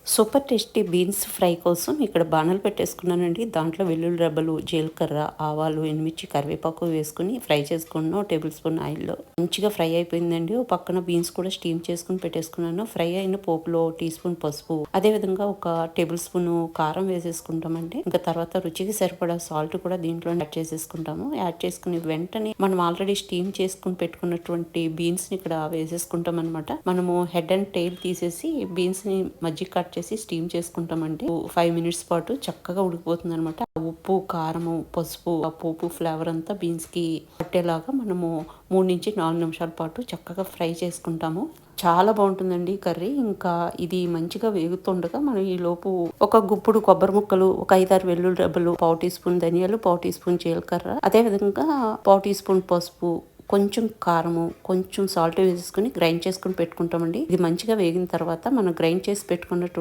Super tasty beans fry కోసం ఇక్కడ బాణలు పెట్టేసుకున్నానండి. దాంట్లో వెల్లుల్లి రెబ్బలు, జీలకర్ర, ఆవాలు, ఎండుమిర్చి, కరివేపాకు వేసుకుని ఫ్రై చేసుకున్నాను. 1 టేబుల్ స్పూన్ ఆయిల్లో మంచిగా ఫ్రై అయిపోయిందండి. ఓ పక్కన బీన్స్ కూడా స్టీమ్ చేసుకుని పెట్టేసుకున్నాను. ఫ్రై అయిన పోపులో టీ స్పూన్ పసుపు, అదేవిధంగా 1 టేబుల్ స్పూన్ కారం వేసేసుకుంటామండి. ఇంకా తర్వాత రుచికి సరిపడా సాల్ట్ కూడా దీంట్లో యాడ్ చేసేసుకుంటాము. యాడ్ చేసుకుని వెంటనే మనం ఆల్రెడీ స్టీమ్ చేసుకుని పెట్టుకున్నటువంటి బీన్స్ ని ఇక్కడ వేసేసుకుంటాం అనమాట. మనము హెడ్ అండ్ టైల్ తీసేసి బీన్స్ ని మజ్జిగ కట్ చేసి స్టీమ్ చేసుకుంటామండి. 5 మినిట్స్ పాటు చక్కగా ఉడికిపోతుంది అనమాట. ఉప్పు, కారము, పసుపు, ఆ పోపు ఫ్లేవర్ అంతా బీన్స్ కి పట్టేలాగా మనము 3 నుంచి 4 నిమిషాల పాటు చక్కగా ఫ్రై చేసుకుంటాము. చాలా బాగుంటుందండి కర్రీ. ఇంకా ఇది మంచిగా వేగుతుండగా మనం ఈ లోపు ఒక గుప్పుడు కొబ్బరి ముక్కలు, ఒక 5-6 వెల్లుల్లి రెబ్బలు, 1/4 టీ స్పూన్ ధనియాలు, 1/4 టీ స్పూన్ జీలకర్ర, అదే విధంగా 1/4 టీ స్పూన్ పసుపు, కొంచెం కారము, కొంచెం సాల్ట్ వేసుకుని గ్రైండ్ చేసుకుని పెట్టుకుంటామండి. ఇది మంచిగా వేగిన తర్వాత మనం గ్రైండ్ చేసి పెట్టుకున్నట్టు